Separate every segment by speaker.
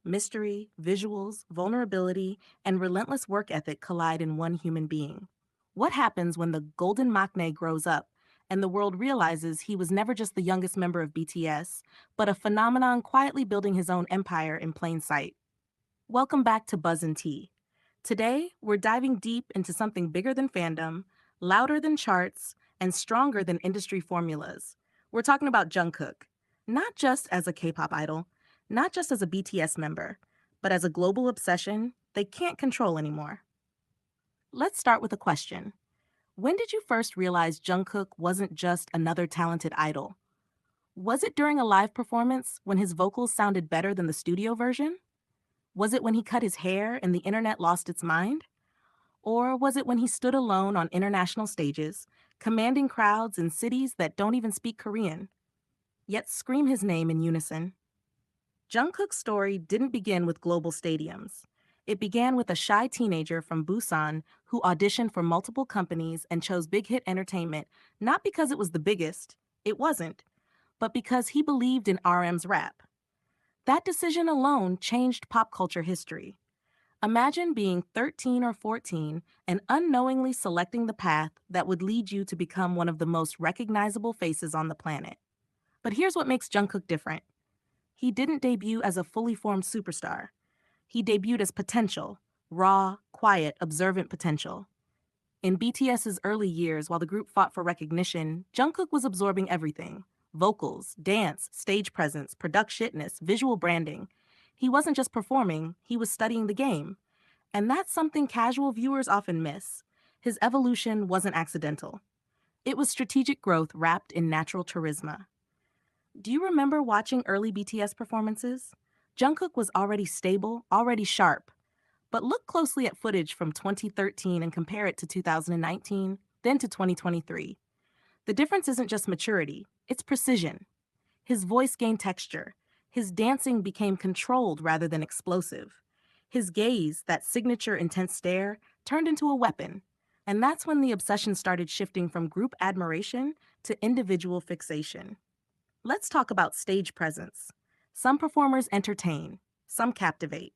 Speaker 1: Mystery, visuals, vulnerability, and relentless work ethic collide in one human being. What happens when the golden Maknae grows up and the world realizes he was never just the youngest member of BTS, but a phenomenon quietly building his own empire in plain sight? Welcome back to Buzz and Tea. Today, we're diving deep into something bigger than fandom, louder than charts, and stronger than industry formulas. We're talking about Jungkook, not just as a K-pop idol, not just as a BTS member, but as a global obsession they can't control anymore. Let's start with a question. When did you first realize Jungkook wasn't just another talented idol? Was it during a live performance when his vocals sounded better than the studio version? Was it when he cut his hair and the internet lost its mind? Or was it when he stood alone on international stages, commanding crowds in cities that don't even speak Korean, yet scream his name in unison? Jungkook's story didn't begin with global stadiums. It began with a shy teenager from Busan who auditioned for multiple companies and chose Big Hit Entertainment not because it was the biggest, it wasn't, but because he believed in RM's rap. That decision alone changed pop culture history. Imagine being 13 or 14 and unknowingly selecting the path that would lead you to become one of the most recognizable faces on the planet. But here's what makes Jungkook different. He didn't debut as a fully formed superstar. He debuted as potential, raw, quiet, observant potential. In BTS's early years, while the group fought for recognition, Jungkook was absorbing everything: vocals, dance, stage presence, shitness, visual branding. He wasn't just performing, he was studying the game. And that's something casual viewers often miss. His evolution wasn't accidental. It was strategic growth wrapped in natural charisma. Do you remember watching early BTS performances? Jungkook was already stable, already sharp. But look closely at footage from 2013 and compare it to 2019, then to 2023. The difference isn't just maturity, it's precision. His voice gained texture. His dancing became controlled rather than explosive. His gaze, that signature intense stare, turned into a weapon. And that's when the obsession started shifting from group admiration to individual fixation. Let's talk about stage presence. Some performers entertain, some captivate.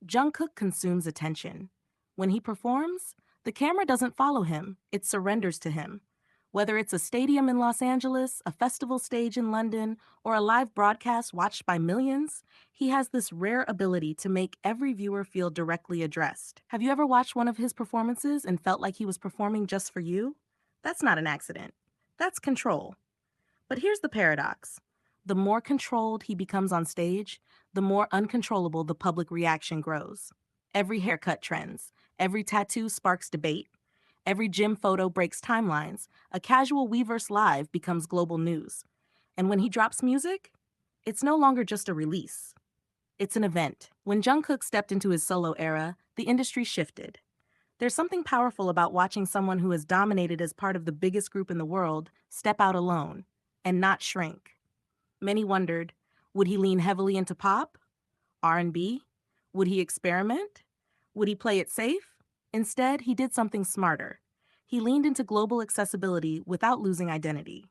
Speaker 1: Jungkook consumes attention. When he performs, the camera doesn't follow him, it surrenders to him. Whether it's a stadium in Los Angeles, a festival stage in London, or a live broadcast watched by millions, he has this rare ability to make every viewer feel directly addressed. Have you ever watched one of his performances and felt like he was performing just for you? That's not an accident. That's control. But here's the paradox. The more controlled he becomes on stage, the more uncontrollable the public reaction grows. Every haircut trends, every tattoo sparks debate, every gym photo breaks timelines, a casual Weverse live becomes global news. And when he drops music, it's no longer just a release. It's an event. When Jungkook stepped into his solo era, the industry shifted. There's something powerful about watching someone who has dominated as part of the biggest group in the world step out alone and not shrink. Many wondered, would he lean heavily into pop? R&B? Would he experiment? Would he play it safe? Instead, he did something smarter. He leaned into global accessibility without losing identity.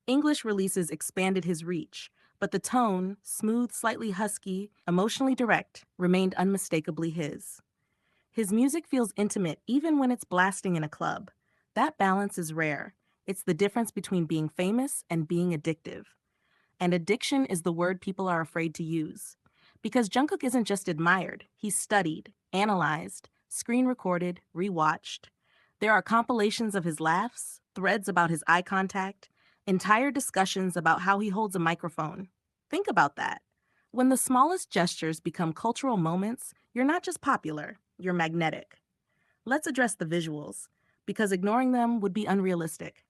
Speaker 1: English releases expanded his reach, but the tone, smooth, slightly husky, emotionally direct, remained unmistakably his. His music feels intimate even when it's blasting in a club. That balance is rare. It's the difference between being famous and being addictive. And addiction is the word people are afraid to use. Because Jungkook isn't just admired, he's studied, analyzed, screen recorded, rewatched. There are compilations of his laughs, threads about his eye contact, entire discussions about how he holds a microphone. Think about that. When the smallest gestures become cultural moments, you're not just popular, you're magnetic. Let's address the visuals, because ignoring them would be unrealistic.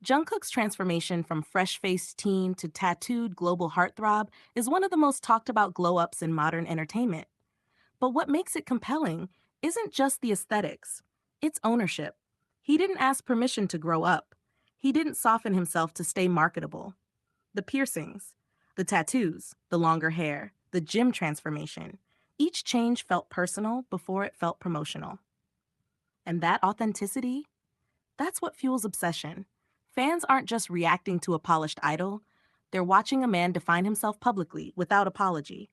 Speaker 1: Jungkook's transformation from fresh-faced teen to tattooed global heartthrob is one of the most talked about glow-ups in modern entertainment. But what makes it compelling isn't just the aesthetics, it's ownership. He didn't ask permission to grow up. He didn't soften himself to stay marketable. The piercings, the tattoos, the longer hair, the gym transformation, each change felt personal before it felt promotional. And that authenticity, that's what fuels obsession. Fans aren't just reacting to a polished idol, they're watching a man define himself publicly without apology.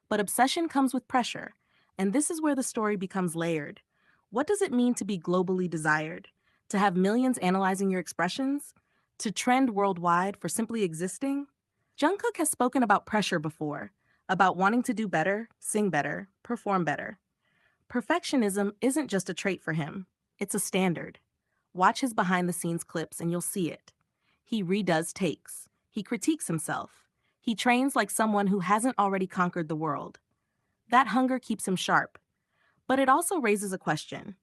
Speaker 1: But obsession comes with pressure, and this is where the story becomes layered. What does it mean to be globally desired? To have millions analyzing your expressions? To trend worldwide for simply existing? Jungkook has spoken about pressure before, about wanting to do better, sing better, perform better. Perfectionism isn't just a trait for him, it's a standard. Watch his behind the scenes clips and you'll see it. He redoes takes, he critiques himself, he trains like someone who hasn't already conquered the world. That hunger keeps him sharp. But it also raises a question.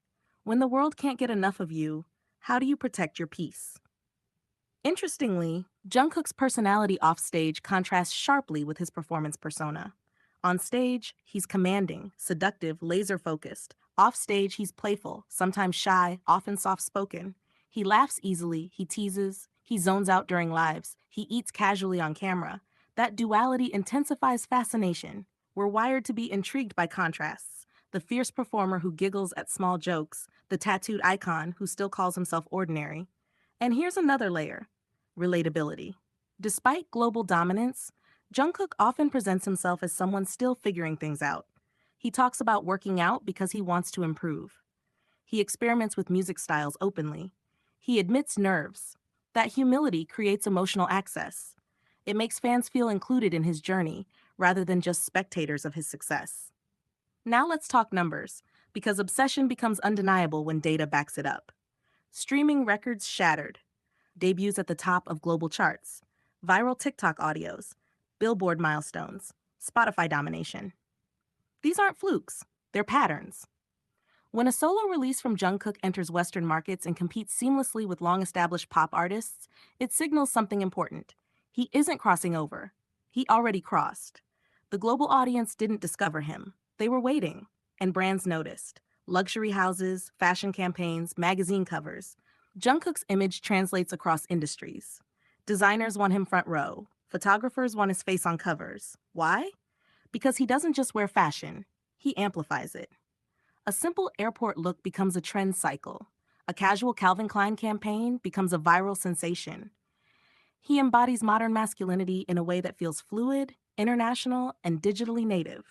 Speaker 1: When the world can't get enough of you, how do you protect your peace? Interestingly, Jungkook's personality offstage contrasts sharply with his performance persona. On stage, he's commanding, seductive, laser focused. Off stage, he's playful, sometimes shy, often soft spoken. He laughs easily, he teases, he zones out during lives, he eats casually on camera. That duality intensifies fascination. We're wired to be intrigued by contrasts. The fierce performer who giggles at small jokes, the tattooed icon who still calls himself ordinary. And here's another layer: relatability. Despite global dominance, Jungkook often presents himself as someone still figuring things out. He talks about working out because he wants to improve. He experiments with music styles openly. He admits nerves. That humility creates emotional access. It makes fans feel included in his journey rather than just spectators of his success. Now let's talk numbers, because obsession becomes undeniable when data backs it up. Streaming records shattered, debuts at the top of global charts, viral TikTok audios, Billboard milestones, Spotify domination. These aren't flukes, they're patterns. When a solo release from Jungkook enters Western markets and competes seamlessly with long-established pop artists, it signals something important. He isn't crossing over. He already crossed. The global audience didn't discover him. They were waiting, and brands noticed. Luxury houses, fashion campaigns, magazine covers. Jungkook's image translates across industries. Designers want him front row. Photographers want his face on covers. Why? Because he doesn't just wear fashion, he amplifies it. A simple airport look becomes a trend cycle. A casual Calvin Klein campaign becomes a viral sensation. He embodies modern masculinity in a way that feels fluid, international, and digitally native.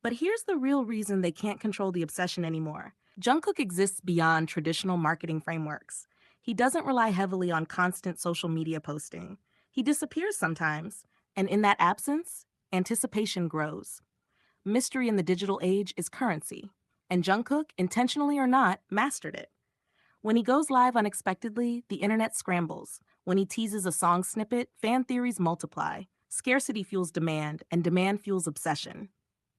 Speaker 1: But here's the real reason they can't control the obsession anymore. Jungkook exists beyond traditional marketing frameworks. He doesn't rely heavily on constant social media posting. He disappears sometimes, and in that absence, anticipation grows. Mystery in the digital age is currency, and Jungkook, intentionally or not, mastered it. When he goes live unexpectedly, the internet scrambles. When he teases a song snippet, fan theories multiply. Scarcity fuels demand, and demand fuels obsession.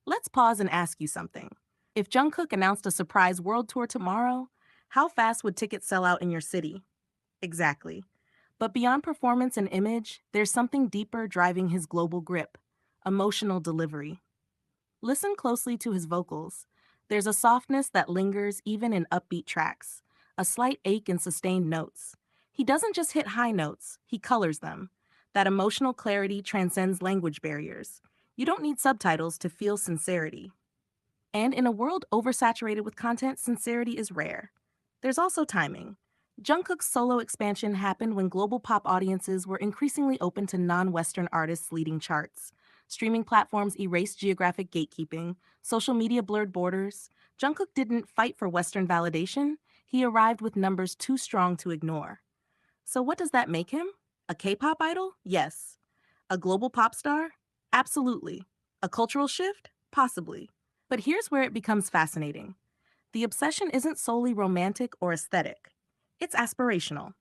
Speaker 1: Let's pause and ask you something. If Jungkook announced a surprise world tour tomorrow, how fast would tickets sell out in your city? Exactly. But beyond performance and image, there's something deeper driving his global grip: emotional delivery. Listen closely to his vocals. There's a softness that lingers even in upbeat tracks, a slight ache in sustained notes. He doesn't just hit high notes, he colors them. That emotional clarity transcends language barriers. You don't need subtitles to feel sincerity. And in a world oversaturated with content, sincerity is rare. There's also timing. Jungkook's solo expansion happened when global pop audiences were increasingly open to non-Western artists leading charts. Streaming platforms erased geographic gatekeeping, social media blurred borders. Jungkook didn't fight for Western validation, he arrived with numbers too strong to ignore. So what does that make him? A K-pop idol? Yes. A global pop star? Absolutely. A cultural shift? Possibly. But here's where it becomes fascinating. The obsession isn't solely romantic or aesthetic. It's aspirational.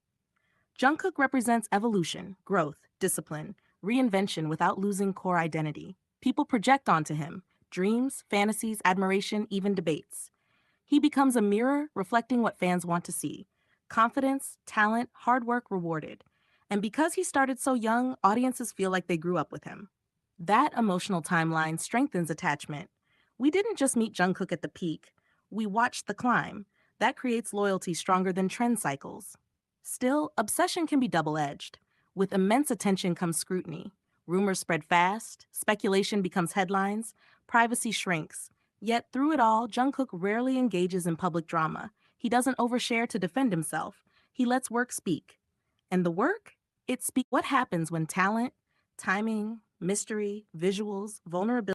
Speaker 1: Jungkook represents evolution, growth, discipline, reinvention without losing core identity. People project onto him dreams, fantasies, admiration, even debates. He becomes a mirror reflecting what fans want to see: confidence, talent, hard work rewarded. And because he started so young, audiences feel like they grew up with him. That emotional timeline strengthens attachment. We didn't just meet Jungkook at the peak, we watched the climb. That creates loyalty stronger than trend cycles. Still, obsession can be double-edged. With immense attention comes scrutiny. Rumors spread fast, speculation becomes headlines, privacy shrinks. Yet through it all, Jungkook rarely engages in public drama. He doesn't overshare to defend himself. He lets work speak. And the work? It speaks. What happens when talent, timing, mystery, visuals, vulnerability